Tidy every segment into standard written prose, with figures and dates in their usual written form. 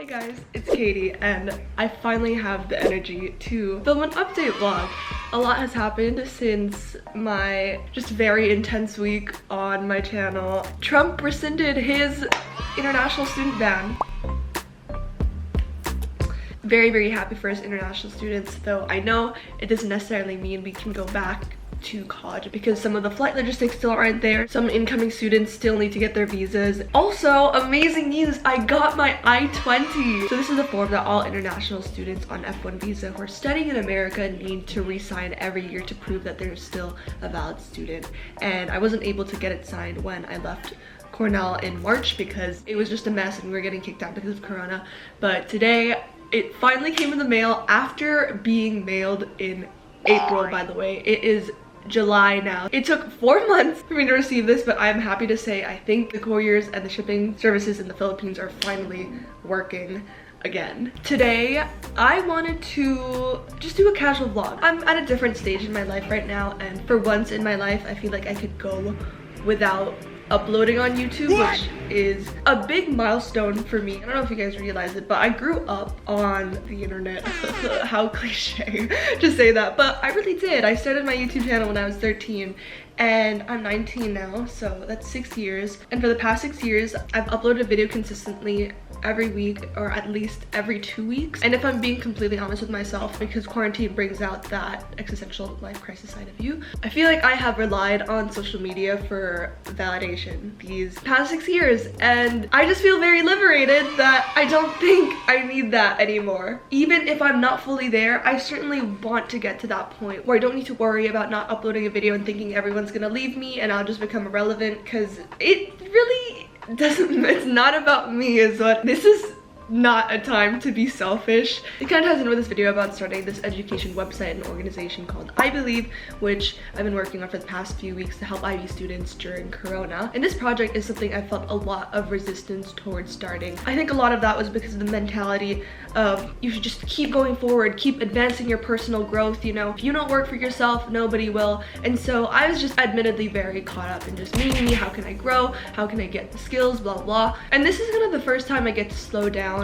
Hey guys, it's Katie and I finally have the energy to film an update vlog. A lot has happened since my just very intense week on my channel. Trump rescinded his international student ban. Very happy for his international students, though I know it doesn't necessarily mean we can go back to college because some of the flight logistics still aren't there. Some incoming students still need to get their visas. Also, amazing news, I got my I-20. So this is a form that all international students on F1 visa who are studying in America need to re-sign every year to prove that they're still a valid student. And I wasn't able to get it signed when I left Cornell in March because it was just a mess and we were getting kicked out because of Corona. But today, it finally came in the mail after being mailed in April, by the way. It is July now. It took 4 months for me to receive this, but I'm happy to say I think the couriers and the shipping services in the Philippines are finally working again. Today, I wanted to just do a casual vlog. I'm at a different stage in my life right now, and for once in my life, I feel like I could go without uploading on YouTube, which is a big milestone for me. I don't know if you guys realize it, but I grew up on the internet. How cliche to say that, but I really did. I started my YouTube channel when I was 13 and I'm 19 now, so that's 6 years. And for the past 6 years, I've uploaded a video consistently every week or at least every 2 weeks. And if I'm being completely honest with myself, because quarantine brings out that existential life crisis side of you, I feel like I have relied on social media for validation these past 6 years, and I just feel very liberated that I don't think I need that anymore. Even if I'm not fully there, I certainly want to get to that point where I don't need to worry about not uploading a video and thinking everyone's gonna leave me and I'll just become irrelevant, because it really doesn't, it's not about me is what, this is not a time to be selfish. It kind of ties in with this video about starting this education website and organization called iblieve, which I've been working on for the past few weeks to help IB students during Corona. And this project is something I felt a lot of resistance towards starting. I think a lot of that was because of the mentality of you should just keep going forward, keep advancing your personal growth, you know. If you don't work for yourself, nobody will. And so I was just admittedly very caught up in just me, how can I grow, how can I get the skills, blah blah. And this is kind of the first time I get to slow down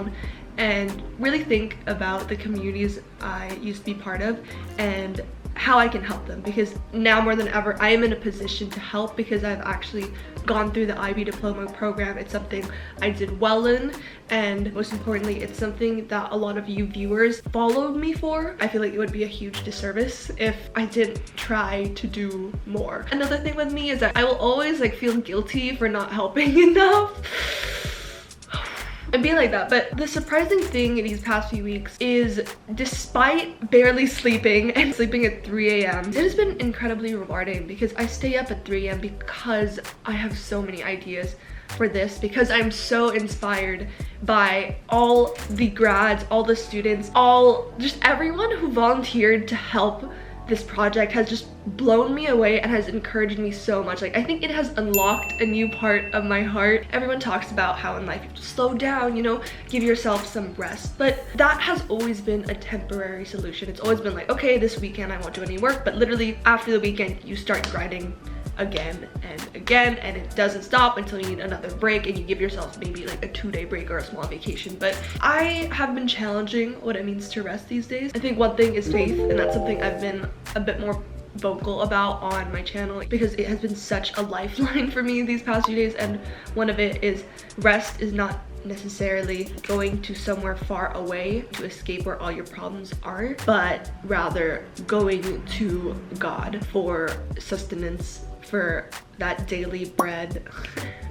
and really think about the communities I used to be part of and how I can help them, because now more than ever I am in a position to help because I've actually gone through the IB diploma program. It's something I did well in, and most importantly, it's something that a lot of you viewers followed me for. I feel like it would be a huge disservice if I didn't try to do more. Another thing with me is that I will always feel guilty for not helping enough. And be like that. But the surprising thing in these past few weeks is, despite barely sleeping and sleeping at 3 a.m, it has been incredibly rewarding because I stay up at 3 a.m. because I have so many ideas for this, because I'm so inspired by all the grads, all the students, just everyone who volunteered to help. This project has just blown me away and has encouraged me so much. I think it has unlocked a new part of my heart. Everyone talks about how in life you have to slow down, you know, give yourself some rest. But that has always been a temporary solution. It's always been like, okay, this weekend I won't do any work, but literally after the weekend you start grinding again and again, and it doesn't stop until you need another break, and you give yourself maybe a 2-day break or a small vacation. But I have been challenging what it means to rest these days. I think one thing is faith, and that's something I've been a bit more vocal about on my channel because it has been such a lifeline for me these past few days. And one of it is rest is not necessarily going to somewhere far away to escape where all your problems are, but rather going to God for sustenance, for that daily bread,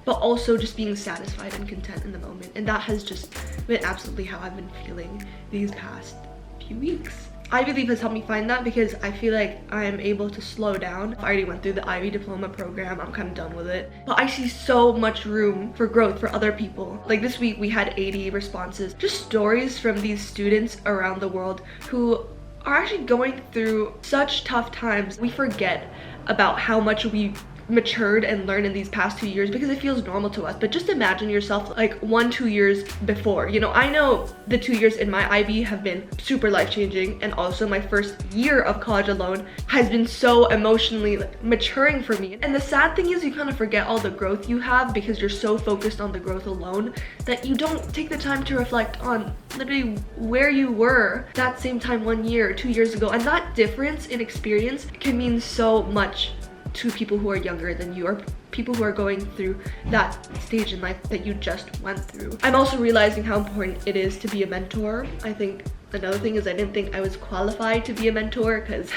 but also just being satisfied and content in the moment. And that has just been absolutely how I've been feeling these past few weeks. iblieve has helped me find that because I feel like I am able to slow down. I already went through the IB diploma program, I'm kind of done with it, but I see so much room for growth for other people. This week we had 80 responses, just stories from these students around the world who are actually going through such tough times. We forget about how much we matured and learned in these past 2 years because it feels normal to us. But just imagine yourself like 1-2 years before. You know, I know the 2 years in my IB have been super life-changing, and also my first year of college alone has been so emotionally maturing for me. And the sad thing is, you kind of forget all the growth you have because you're so focused on the growth alone that you don't take the time to reflect on literally where you were that same time 1 year, 2 years ago. And that difference in experience can mean so much to people who are younger than you, or people who are going through that stage in life that you just went through. I'm also realizing how important it is to be a mentor. I think another thing is I didn't think I was qualified to be a mentor because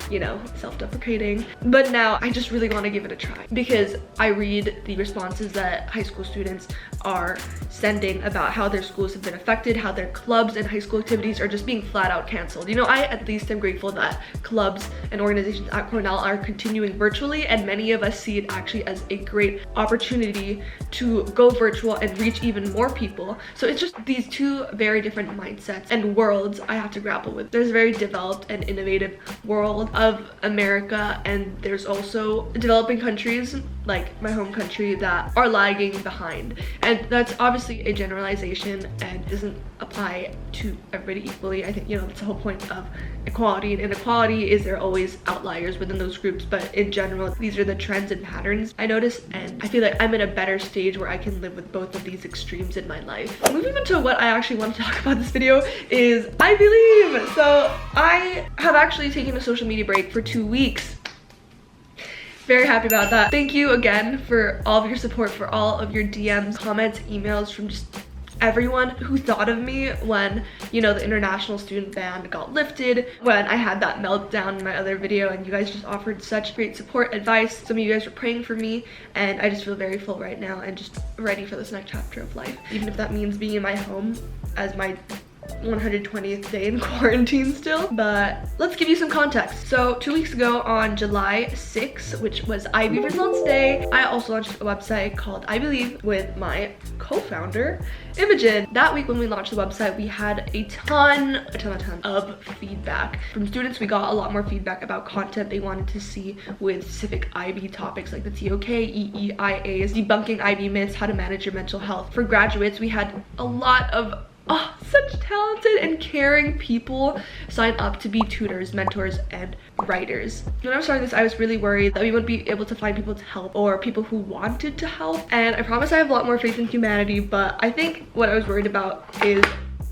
you know, self-deprecating. But now I just really want to give it a try because I read the responses that high school students are sending about how their schools have been affected, how their clubs and high school activities are just being flat out canceled. You know, I at least am grateful that clubs and organizations at Cornell are continuing virtually, and many of us see it actually as a great opportunity to go virtual and reach even more people. So it's just these two very different mindsets and worlds I have to grapple with. There's a very developed and innovative world of America, and there's also developing countries like my home country that are lagging behind. And that's obviously a generalization and doesn't apply to everybody equally. I think, you know, that's the whole point of equality, and inequality is there are always outliers within those groups, but in general these are the trends and patterns I notice, and I feel like I'm in a better stage where I can live with both of these extremes in my life. Moving on to what I actually want to talk about this video is I Believe. So I have actually taken a social media break for 2 weeks. Very happy about that. Thank you again for all of your support, for all of your DMs, comments, emails from just everyone who thought of me when, you know, the international student ban got lifted, when I had that meltdown in my other video, and you guys just offered such great support, advice. Some of you guys were praying for me, and I just feel very full right now and just ready for this next chapter of life, even if that means being in my home as my 120th day in quarantine still. But let's give you some context. So 2 weeks ago on July 6th, which was IB Results Day, I also launched a website called I Believe with my co-founder Imogen. That week when we launched the website, we had a ton of feedback from students. We got a lot more feedback about content they wanted to see with specific IB topics like the TOK, EEIAs, debunking IB myths, how to manage your mental health. For graduates, we had a lot of such talented and caring people sign up to be tutors, mentors, and writers. When I was starting this, I was really worried that we wouldn't be able to find people to help or people who wanted to help. And I promise I have a lot more faith in humanity, but I think what I was worried about is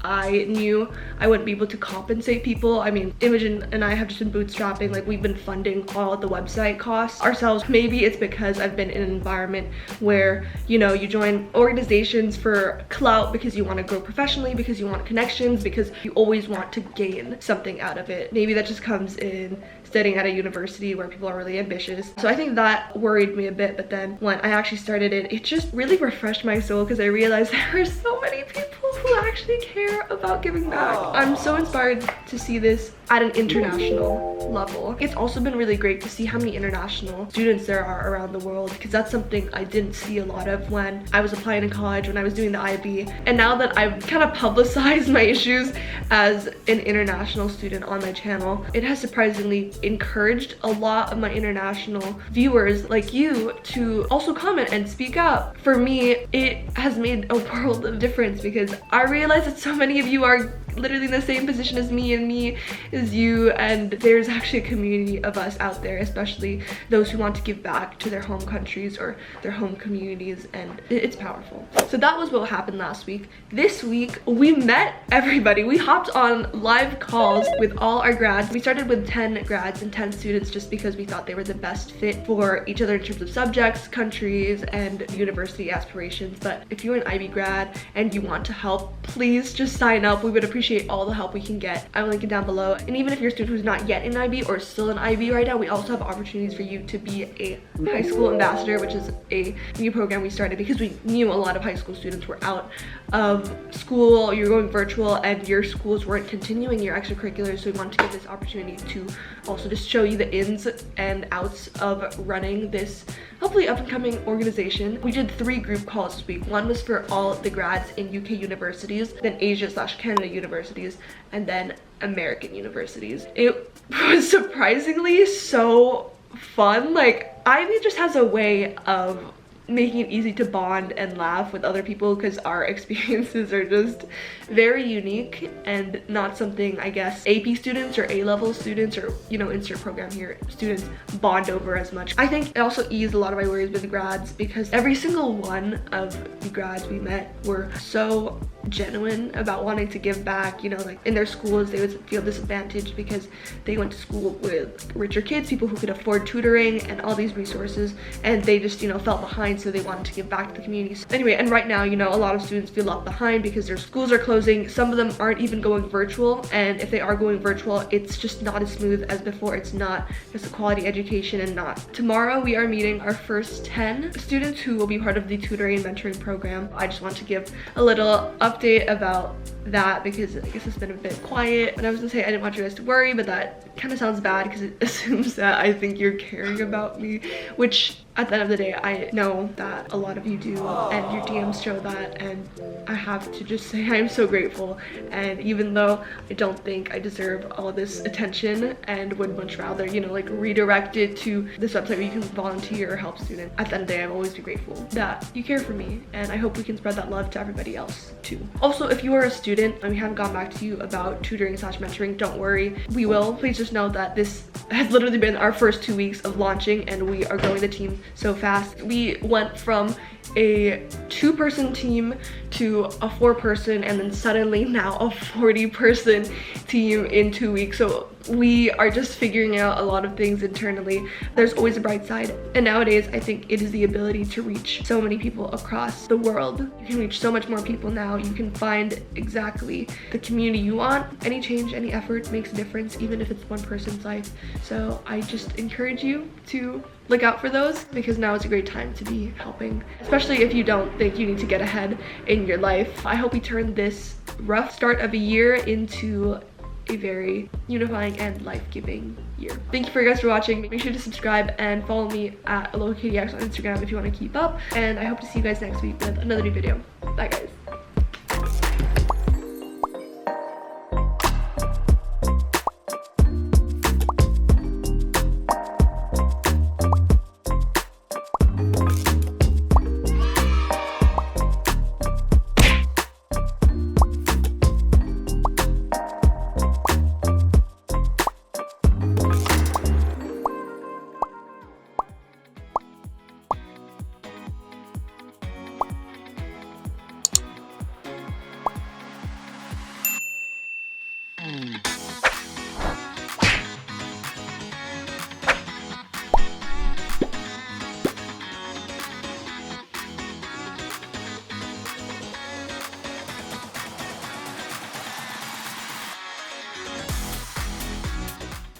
I knew I wouldn't be able to compensate people. I mean, Imogen and I have just been bootstrapping, like we've been funding all the website costs ourselves. Maybe it's because I've been in an environment where, you know, you join organizations for clout because you want to grow professionally, because you want connections, because you always want to gain something out of it. Maybe that just comes in studying at a university where people are really ambitious. So I think that worried me a bit, but then when I actually started it, it just really refreshed my soul because I realized there are so many people who actually care about giving back. I'm so inspired to see this at an international level. It's also been really great to see how many international students there are around the world, because that's something I didn't see a lot of when I was applying in college, when I was doing the IB. And now that I've kind of publicized my issues as an international student on my channel, it has surprisingly encouraged a lot of my international viewers like you to also comment and speak up. For me, it has made a world of difference because I realize that so many of you are literally in the same position as me, and me is you, and there's actually a community of us out there, especially those who want to give back to their home countries or their home communities, and it's powerful. So that was what happened last week. This week we met everybody. We hopped on live calls with all our grads. We started with 10 grads and 10 students just because we thought they were the best fit for each other in terms of subjects, countries, and university aspirations. But if you're an IB grad and you want to help, please just sign up. We would appreciate all the help we can get. I will link it down below. And even if you're a student who's not yet in IB or still in IB right now, we also have opportunities for you to be a high school ambassador, which is a new program we started because we knew a lot of high school students were out of school, you're going virtual, and your schools weren't continuing your extracurriculars. So we wanted to give this opportunity to also just show you the ins and outs of running this hopefully up and coming organization. We did 3 group calls this week. One was for all the grads in UK universities, then Asia/Canada universities, and then American universities. It was surprisingly so fun. Like, Ivy just has a way of making it easy to bond and laugh with other people because our experiences are just very unique and not something I guess AP students or A-level students or, you know, insert program here students bond over as much. I think it also eased a lot of my worries with the grads because every single one of the grads we met were so genuine about wanting to give back. You know, like in their schools they would feel disadvantaged because they went to school with richer kids, people who could afford tutoring and all these resources, and they just, you know, felt behind, so they wanted to give back to the community. Anyway, and right now, you know, a lot of students feel left behind because their schools are closing. Some of them aren't even going virtual, and if they are going virtual, it's just not as smooth as before. It's not just a quality education and not. Tomorrow we are meeting our first 10 students who will be part of the tutoring and mentoring program. I just want to give a little update about that because I guess it's been a bit quiet. And I was gonna say I didn't want you guys to worry, but that kind of sounds bad because it assumes that I think you're caring about me, which at the end of the day, I know that a lot of you do, and your DMs show that, and I have to just say I'm so grateful. And even though I don't think I deserve all this attention and would much rather, you know, like redirect it to this website where you can volunteer or help students, at the end of the day, I'll always be grateful that you care for me, and I hope we can spread that love to everybody else too. Also, if you are a student and we haven't gone back to you about tutoring / mentoring, don't worry, we will. Please just know that this has literally been our first 2 weeks of launching, and we are growing the team so fast. We went from a 2-person team to a 4-person, and then suddenly now a 40-person team in 2 weeks. So we are just figuring out a lot of things internally. There's always a bright side, and nowadays I think it is the ability to reach so many people across the world. You can reach so much more people now. You can find exactly the community you want. Any change, any effort makes a difference, even if it's one person's life. So I just encourage you to look out for those, because now is a great time to be helping, especially if you don't think you need to get ahead in your life. I hope we turn this rough start of a year into a very unifying and life-giving year. Thank you for you guys for watching. Make sure to subscribe and follow me at AlohaKDX on Instagram if you want to keep up, and I hope to see you guys next week with another new video. Bye guys.